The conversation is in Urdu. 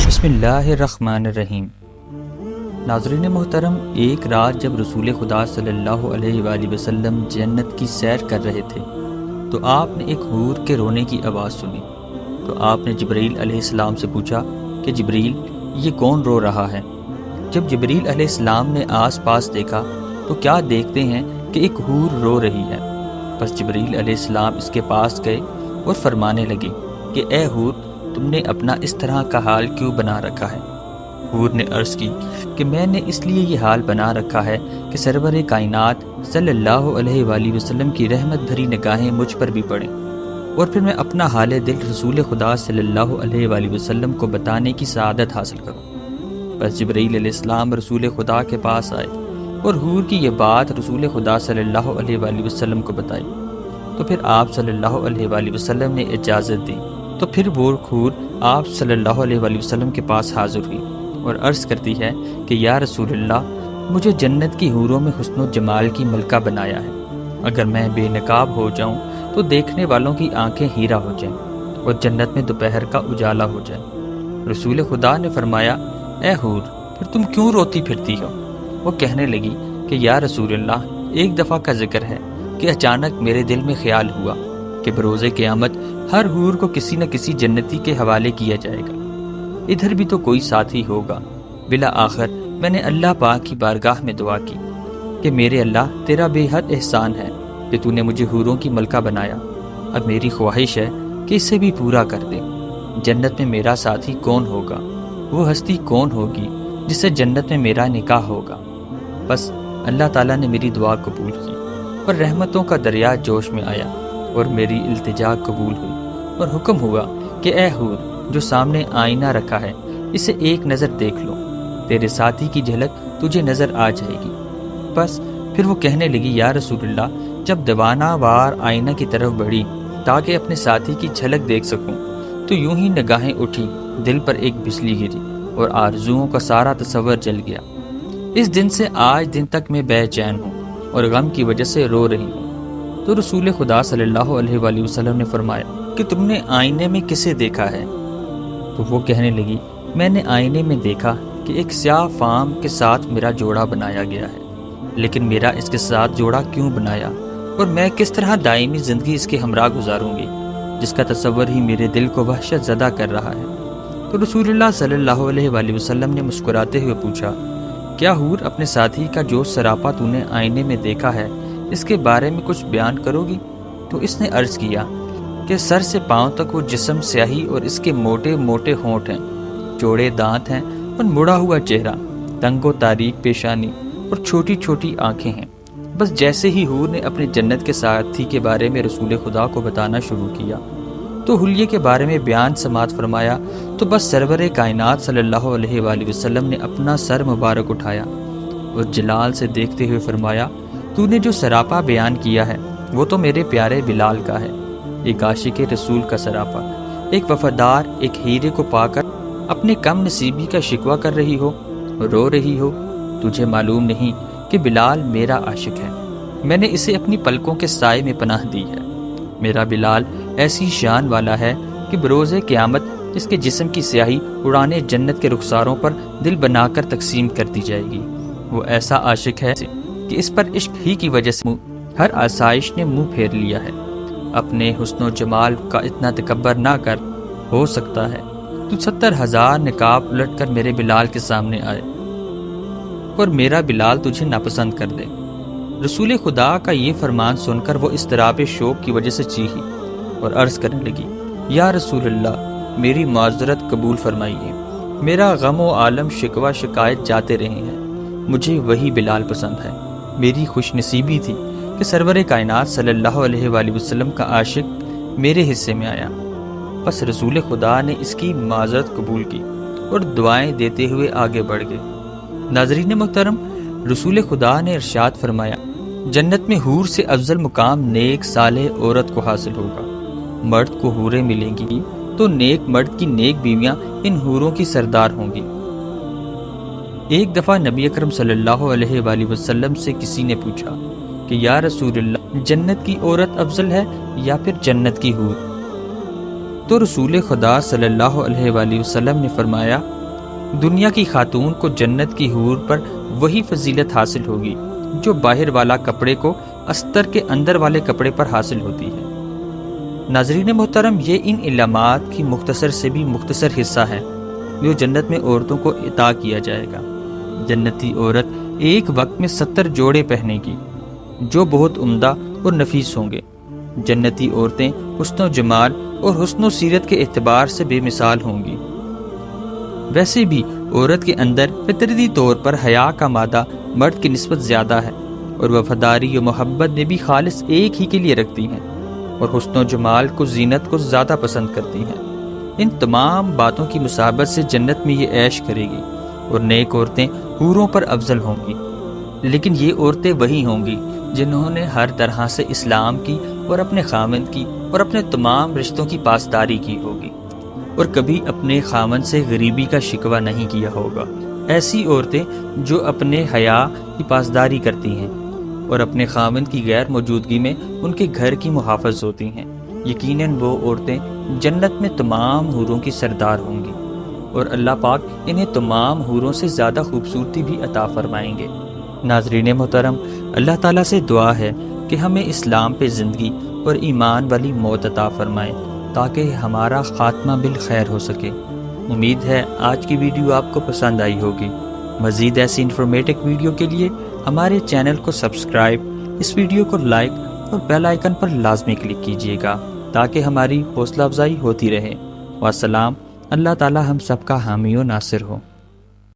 بسم اللہ الرحمن الرحیم۔ ناظرین محترم، ایک رات جب رسول خدا صلی اللہ علیہ وآلہ وسلم جنت کی سیر کر رہے تھے تو آپ نے ایک حور کے رونے کی آواز سنی۔ تو آپ نے جبرائیل علیہ السلام سے پوچھا کہ جبرائیل، یہ کون رو رہا ہے؟ جب جبرائیل علیہ السلام نے آس پاس دیکھا تو کیا دیکھتے ہیں کہ ایک حور رو رہی ہے۔ بس جبرائیل علیہ السلام اس کے پاس گئے اور فرمانے لگے کہ اے حور، تم نے اپنا اس طرح کا حال کیوں بنا رکھا ہے؟ حور نے عرض کی کہ میں نے اس لیے یہ حال بنا رکھا ہے کہ سرور کائنات صلی اللہ علیہ وآلہ وسلم کی رحمت بھری نگاہیں مجھ پر بھی پڑیں، اور پھر میں اپنا حال دل رسول خدا صلی اللہ علیہ وآلہ وسلم کو بتانے کی سعادت حاصل کروں۔ بس جبرائیل علیہ السلام رسول خدا کے پاس آئے اور حور کی یہ بات رسول خدا صلی اللہ علیہ وآلہ وسلم کو بتائی۔ تو پھر آپ صلی اللہ علیہ وآلہ وسلم نے اجازت دی تو پھر وہ حور آپ صلی اللہ علیہ وآلہ وسلم کے پاس حاضر ہوئی اور عرض کرتی ہے کہ یا رسول اللہ، مجھے جنت کی حوروں میں حسن و جمال کی ملکہ بنایا ہے۔ اگر میں بے نقاب ہو جاؤں تو دیکھنے والوں کی آنکھیں ہیرا ہو جائیں اور جنت میں دوپہر کا اجالا ہو جائے۔ رسول خدا نے فرمایا، اے حور، پھر تم کیوں روتی پھرتی ہو؟ وہ کہنے لگی کہ یا رسول اللہ، ایک دفعہ کا ذکر ہے کہ اچانک میرے دل میں خیال ہوا کہ بروز قیامت ہر حور کو کسی نہ کسی جنتی کے حوالے کیا جائے گا، ادھر بھی تو کوئی ساتھی ہوگا۔ بلا آخر میں نے اللہ پاک کی بارگاہ میں دعا کی کہ میرے اللہ، تیرا بے حد احسان ہے کہ تو نے مجھے حوروں کی ملکہ بنایا۔ اب میری خواہش ہے کہ اسے بھی پورا کر دے۔ جنت میں میرا ساتھی کون ہوگا؟ وہ ہستی کون ہوگی جس سے جنت میں میرا نکاح ہوگا؟ بس اللہ تعالیٰ نے میری دعا قبول کی اور رحمتوں کا دریا جوش میں آیا اور میری التجا قبول ہوئی، اور حکم ہوا کہ اے حور، جو سامنے آئینہ رکھا ہے اسے ایک نظر دیکھ لو، تیرے ساتھی کی جھلک تجھے نظر آ جائے گی۔ بس پھر وہ کہنے لگی، یا رسول اللہ، جب دیوانہ وار آئینہ کی طرف بڑھی تاکہ اپنے ساتھی کی جھلک دیکھ سکوں تو یوں ہی نگاہیں اٹھی، دل پر ایک بجلی گری اور آرزوؤں کا سارا تصور جل گیا۔ اس دن سے آج دن تک میں بے چین ہوں اور غم کی وجہ سے رو رہی ہوں۔ تو رسول خدا صلی اللہ علیہ وآلہ وسلم نے فرمایا کہ تم نے آئینے میں کسے دیکھا ہے؟ تو وہ کہنے لگی، میں نے آئینے میں دیکھا کہ ایک سیاہ فام کے ساتھ میرا جوڑا بنایا گیا ہے، لیکن میرا اس کے ساتھ جوڑا کیوں بنایا اور میں کس طرح دائمی زندگی اس کے ہمراہ گزاروں گی، جس کا تصور ہی میرے دل کو وحشت زدہ کر رہا ہے۔ تو رسول اللہ صلی اللہ علیہ وآلہ وسلم نے مسکراتے ہوئے پوچھا، کیا حور اپنے ساتھی کا جو سراپا تو نے آئینے میں دیکھا ہے اس کے بارے میں کچھ بیان کرو گی؟ تو اس نے عرض کیا کہ سر سے پاؤں تک وہ جسم سیاہی اور اس کے موٹے موٹے ہونٹ ہیں، چوڑے دانت ہیں اور مڑا ہوا چہرہ، تنگ و تاریک پیشانی اور چھوٹی چھوٹی آنکھیں ہیں۔ بس جیسے ہی حور نے اپنے جنت کے ساتھی کے بارے میں رسول خدا کو بتانا شروع کیا تو حلیے کے بارے میں بیان سماعت فرمایا تو بس سرور کائنات صلی اللہ علیہ وآلہ وسلم نے اپنا سر مبارک اٹھایا اور جلال سے دیکھتے ہوئے فرمایا، تو نے جو سراپا بیان کیا ہے وہ تو میرے پیارے بلال کا ہے، ایک عاشق رسول کا سراپا، ایک وفادار، ایک ہیرے کو پا کر اپنے کم نصیبی کا شکوہ کر رہی ہو، رو رہی ہو۔ تجھے معلوم نہیں کہ بلال میرا عاشق ہے، میں نے اسے اپنی پلکوں کے سائے میں پناہ دی ہے۔ میرا بلال ایسی شان والا ہے کہ بروز قیامت اس کے جسم کی سیاہی اڑانے جنت کے رخساروں پر دل بنا کر تقسیم کر دی جائے گی۔ وہ ایسا عاشق ہے کہ اس پر عشق ہی کی وجہ سے ہر آسائش نے منہ پھیر لیا ہے۔ اپنے حسن و جمال کا اتنا تکبر نہ کر، ہو سکتا ہے تو 70,000 نقاب الٹ کر میرے بلال کے سامنے آئے اور میرا بلال تجھے ناپسند کر دے۔ رسول خدا کا یہ فرمان سن کر وہ اضطراب شوق کی وجہ سے چیخی اور عرض کرنے لگی، یا رسول اللہ، میری معذرت قبول فرمائیے، میرا غم و عالم شکوہ شکایت جاتے رہے ہیں، مجھے وہی بلال پسند ہے۔ میری خوش نصیبی تھی کہ سرور کائنات صلی اللہ علیہ وآلہ وسلم کا عاشق میرے حصے میں آیا۔ بس رسول خدا نے اس کی معذرت قبول کی اور دعائیں دیتے ہوئے آگے بڑھ گئے۔ ناظرین محترم، رسول خدا نے ارشاد فرمایا، جنت میں حور سے افضل مقام نیک صالح عورت کو حاصل ہوگا۔ مرد کو حوریں ملیں گی تو نیک مرد کی نیک بیویاں ان حوروں کی سردار ہوں گی۔ ایک دفعہ نبی اکرم صلی اللہ علیہ وآلہ وسلم سے کسی نے پوچھا کہ یا رسول اللہ، جنت کی عورت افضل ہے یا پھر جنت کی حور؟ تو رسول خدا صلی اللہ علیہ وآلہ وسلم نے فرمایا، دنیا کی خاتون کو جنت کی حور پر وہی فضیلت حاصل ہوگی جو باہر والا کپڑے کو استر کے اندر والے کپڑے پر حاصل ہوتی ہے۔ ناظرین محترم، یہ ان علامات کی مختصر سے بھی مختصر حصہ ہے جو جنت میں عورتوں کو عطا کیا جائے گا۔ جنتی عورت ایک وقت میں 70 جوڑے پہنے گی جو بہت عمدہ اور نفیس ہوں گے۔ جنتی عورتیں حسن و جمال اور حسن و سیرت کے اعتبار سے بے مثال ہوں گی۔ ویسے بھی عورت کے اندر فطرتی طور پر حیا کا مادہ مرد کی نسبت زیادہ ہے، اور وفاداری و محبت میں بھی خالص ایک ہی کے لیے رکھتی ہیں، اور حسن و جمال کو زینت کو زیادہ پسند کرتی ہیں۔ ان تمام باتوں کی مسابت سے جنت میں یہ عیش کرے گی، اور نیک عورتیں حوروں پر افضل ہوں گی۔ لیکن یہ عورتیں وہی ہوں گی جنہوں نے ہر طرح سے اسلام کی اور اپنے خاوند کی اور اپنے تمام رشتوں کی پاسداری کی ہوگی، اور کبھی اپنے خاوند سے غریبی کا شکوہ نہیں کیا ہوگا۔ ایسی عورتیں جو اپنے حیا کی پاسداری کرتی ہیں اور اپنے خاوند کی غیر موجودگی میں ان کے گھر کی محافظ ہوتی ہیں، یقیناً وہ عورتیں جنت میں تمام حوروں کی سردار ہوں گی، اور اللہ پاک انہیں تمام حوروں سے زیادہ خوبصورتی بھی عطا فرمائیں گے۔ ناظرین محترم، اللہ تعالیٰ سے دعا ہے کہ ہمیں اسلام پہ زندگی اور ایمان والی موت عطا فرمائے تاکہ ہمارا خاتمہ بالخیر ہو سکے۔ امید ہے آج کی ویڈیو آپ کو پسند آئی ہوگی۔ مزید ایسی انفارمیٹو ویڈیو کے لیے ہمارے چینل کو سبسکرائب، اس ویڈیو کو لائک اور بیل آئیکن پر لازمی کلک کیجیے گا تاکہ ہماری حوصلہ افزائی ہوتی رہے۔ والسلام، اللہ تعالی ہم سب کا حامی و ناصر ہو۔